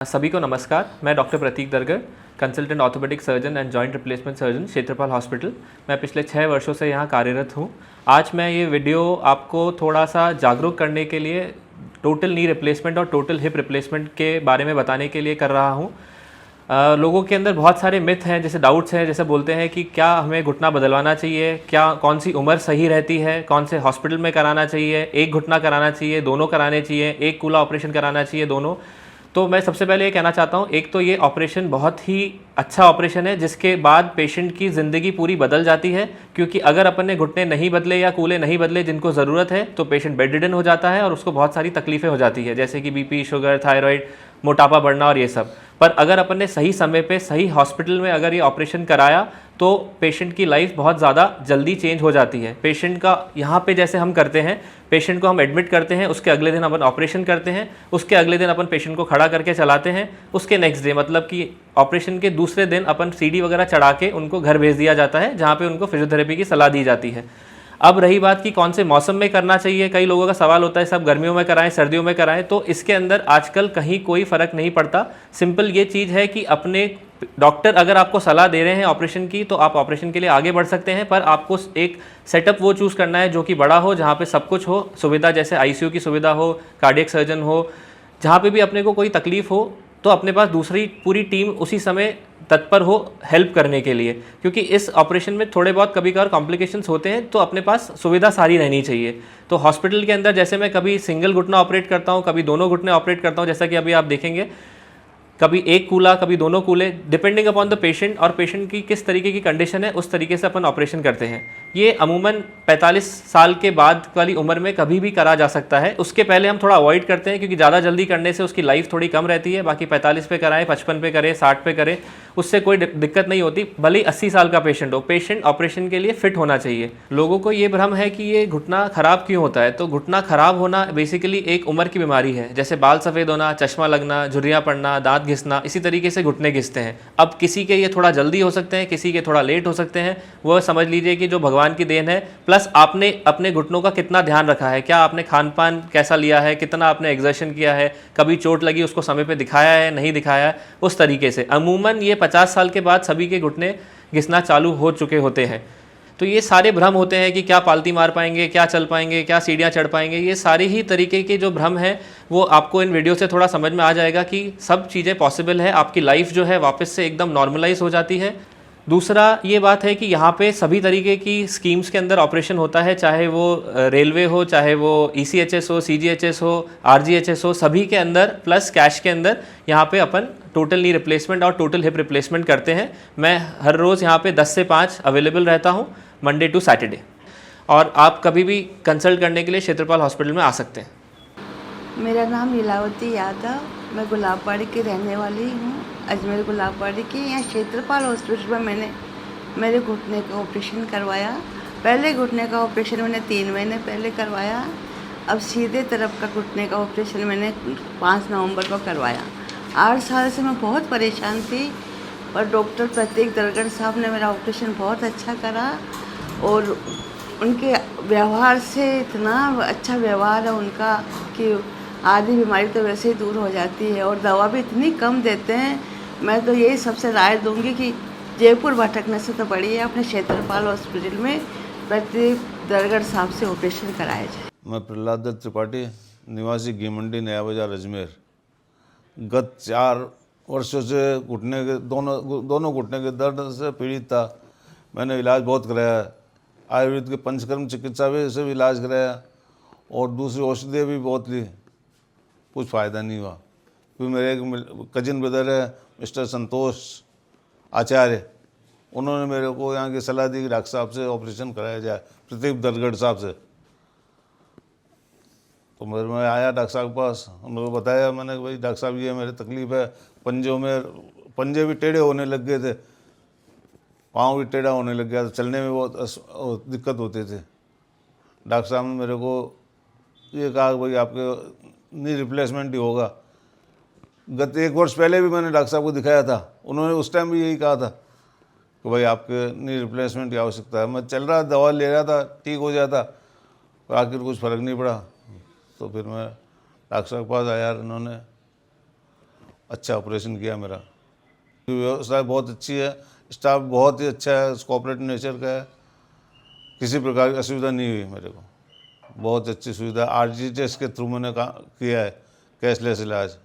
सभी को नमस्कार। मैं doctor Prateek Dargar, consultant orthopaedic surgeon and joint replacement surgeon, Kshetrapal hospital. मैं पिछले 6 वर्षों से यहाँ कार्यरत हूँ। आज मैं ये वीडियो आपको थोड़ा सा जागरूक करने के लिए टोटल नी रिप्लेसमेंट और टोटल हिप रिप्लेसमेंट के बारे में बताने के लिए कर रहा हूँ। लोगों के अंदर बहुत सारे मिथ हैं, जैसे डाउट्स हैं, जैसे बोलते हैं कि क्या हमें घुटना बदलवाना चाहिए, क्या कौन सी उम्र सही रहती है, कौन से हॉस्पिटल में कराना चाहिए, एक घुटना कराना चाहिए, दोनों कराने चाहिए, एक कूला ऑपरेशन कराना चाहिए, दोनों। तो मैं सबसे पहले ये कहना चाहता हूँ, एक तो ये ऑपरेशन बहुत ही अच्छा ऑपरेशन है जिसके बाद पेशेंट की ज़िंदगी पूरी बदल जाती है। क्योंकि अगर अपन ने घुटने नहीं बदले या कूले नहीं बदले जिनको ज़रूरत है तो पेशेंट बेड रिडन हो जाता है और उसको बहुत सारी तकलीफ़ें हो जाती है, जैसे कि बीपी, शुगर, थायराइड, मोटापा बढ़ना और ये सब। पर अगर अपन ने सही समय पे सही हॉस्पिटल में अगर ये ऑपरेशन कराया तो पेशेंट की लाइफ बहुत ज़्यादा जल्दी चेंज हो जाती है। पेशेंट का यहाँ पे जैसे हम करते हैं, पेशेंट को हम एडमिट करते हैं, उसके अगले दिन अपन ऑपरेशन करते हैं, उसके अगले दिन अपन पेशेंट को खड़ा करके चलाते हैं, उसके नेक्स्ट डे मतलब कि ऑपरेशन के दूसरे दिन अपन सीढ़ी वगैरह चढ़ा के उनको घर भेज दिया जाता है, जहाँ पे उनको फिजियोथेरेपी की सलाह दी जाती है। अब रही बात कि कौन से मौसम में करना चाहिए, कई लोगों का सवाल होता है सब गर्मियों में कराएं सर्दियों में कराएं, तो इसके अंदर आजकल कहीं कोई फ़र्क नहीं पड़ता। सिंपल ये चीज़ है कि अपने डॉक्टर अगर आपको सलाह दे रहे हैं ऑपरेशन की तो आप ऑपरेशन के लिए आगे बढ़ सकते हैं, पर आपको एक सेटअप वो चूज़ करना है जो कि बड़ा हो, जहाँ पे सब कुछ हो, सुविधा जैसे आईसीयू की सुविधा हो, कार्डियक सर्जन हो, जहाँ पे भी अपने को कोई तकलीफ़ हो तो अपने पास दूसरी पूरी टीम उसी समय तत्पर हो हेल्प करने के लिए। क्योंकि इस ऑपरेशन में थोड़े बहुत कभी कभार कॉम्प्लिकेशंस होते हैं, तो अपने पास सुविधा सारी रहनी चाहिए। तो हॉस्पिटल के अंदर जैसे मैं कभी सिंगल घुटना ऑपरेट करता हूँ, कभी दोनों घुटने ऑपरेट करता हूँ, जैसा कि अभी आप देखेंगे, कभी एक कूला कभी दोनों कूले, डिपेंडिंग अपॉन द पेशेंट और पेशेंट की किस तरीके की कंडीशन है उस तरीके से अपन ऑपरेशन करते हैं। ये अमूमन 45 साल के बाद वाली उम्र में कभी भी करा जा सकता है। उसके पहले हम थोड़ा अवॉइड करते हैं क्योंकि ज़्यादा जल्दी करने से उसकी लाइफ थोड़ी कम रहती है। बाकी 45 पे कराएं, 55 पे करें, 60 पे करें, उससे कोई दिक्कत नहीं होती, भले ही 80 साल का पेशेंट हो। पेशेंट ऑपरेशन के लिए फिट होना चाहिए। लोगों को ये भ्रम है कि ये घुटना खराब क्यों होता है। तो घुटना खराब होना बेसिकली एक उम्र की बीमारी है, जैसे बाल सफ़ेद होना, चश्मा लगना, झुर्रियाँ पड़ना, दांत घिसना, इसी तरीके से घुटने घिसते हैं। अब किसी के ये थोड़ा जल्दी हो सकते हैं, किसी के थोड़ा लेट हो सकते हैं, वह समझ लीजिए कि जो भगवान की देन है। प्लस आपने अपने घुटनों का कितना ध्यान रखा है, क्या आपने खान पान कैसा लिया है, कितना आपने एग्जर्शन किया है, कभी चोट लगी उसको समय पे दिखाया है नहीं दिखाया है, उस तरीके से। अमूमन ये 50 साल के बाद सभी के घुटने घिसना चालू हो चुके होते हैं। तो ये सारे भ्रम होते हैं कि क्या पालती मार पाएंगे, क्या चल पाएंगे, क्या सीढ़ियाँ चढ़ पाएंगे। ये सारे ही तरीके के जो भ्रम हैं वो आपको इन वीडियो से थोड़ा समझ में आ जाएगा कि सब चीज़ें पॉसिबल है। आपकी लाइफ जो है वापस से एकदम नॉर्मलाइज हो जाती है। दूसरा ये बात है कि यहाँ पे सभी तरीके की स्कीम्स के अंदर ऑपरेशन होता है, चाहे वो रेलवे हो, चाहे वो ECHS हो, CGHS हो, RGHS हो, सभी के अंदर प्लस कैश के अंदर यहाँ पे अपन टोटल नी रिप्लेसमेंट और टोटल हिप रिप्लेसमेंट करते हैं। मैं हर रोज़ यहाँ पे 10 से 5 अवेलेबल रहता हूँ, मंडे टू सैटरडे, और आप कभी भी कंसल्ट करने के लिए क्षेत्रपाल हॉस्पिटल में आ सकते हैं। मेरा नाम लीलावती यादव, मैं गुलाबबाड़ी की रहने वाली हूँ, अजमेर गुलाबबाड़ी की। यहाँ क्षेत्रपाल हॉस्पिटल में मैंने मेरे घुटने का ऑपरेशन करवाया। पहले घुटने का ऑपरेशन मैंने 3 महीने पहले करवाया। अब सीधे तरफ का घुटने का ऑपरेशन मैंने 5 नवंबर को करवाया। 8 साल से मैं बहुत परेशान थी, और डॉक्टर प्रतीक दरगढ़ साहब ने मेरा ऑपरेशन बहुत अच्छा करा, और उनके व्यवहार से इतना अच्छा व्यवहार है उनका कि आधी बीमारी तो वैसे ही दूर हो जाती है, और दवा भी इतनी कम देते हैं। मैं तो यही सबसे राय दूंगी कि जयपुर भटकने से तो बढ़िया अपने क्षेत्रपाल हॉस्पिटल में प्रतीक दरगढ़ साहब से ऑपरेशन कराया जाए। मैं प्रहलाद दत्त त्रिपाठी, निवासी घी मंडी नया बाजार अजमेर। गत 4 वर्षों से घुटने के दोनों घुटने के दर्द से पीड़ित था। मैंने इलाज बहुत कराया, आयुर्वेद के पंचकर्म चिकित्सा से भी इलाज कराया, और दूसरी औषधियाँ भी बहुत ली, कुछ फ़ायदा नहीं हुआ। फिर मेरे एक कजिन ब्रदर है मिस्टर संतोष आचार्य, उन्होंने मेरे को यहाँ की सलाह दी कि डॉक्टर साहब से ऑपरेशन कराया जाए, प्रतीक दरगढ़ साहब से। तो मैं आया डॉक्टर साहब के पास, उन्होंने बताया, मैंने भाई डॉक्टर साहब ये मेरी तकलीफ़ है, पंजों में पंजे भी टेढ़े होने लग गए थे, पाँव भी टेढ़ा होने लग गया था, चलने में बहुत दिक्कत होती थी। डॉक्टर साहब ने मेरे को ये कहा भाई आपके नी रिप्लेसमेंट ही होगा। गत 1 वर्ष पहले भी मैंने डॉक्टर साहब को दिखाया था, उन्होंने उस टाइम भी यही कहा था कि भाई आपके नी रिप्लेसमेंट की आवश्यकता है। मैं चल रहा, दवा ले रहा था, ठीक हो जाता, पर आखिर कुछ फ़र्क नहीं पड़ा। तो फिर मैं डॉक्टर साहब के पास आया, उन्होंने अच्छा ऑपरेशन किया मेरा। व्यवस्था बहुत अच्छी है, स्टाफ बहुत ही अच्छा है, कोऑपरेटिव नेचर का है, किसी प्रकार की असुविधा नहीं हुई मेरे को। बहुत अच्छी सुविधा, आरटीजीएस के थ्रू मैंने किया है कैशलेस इलाज।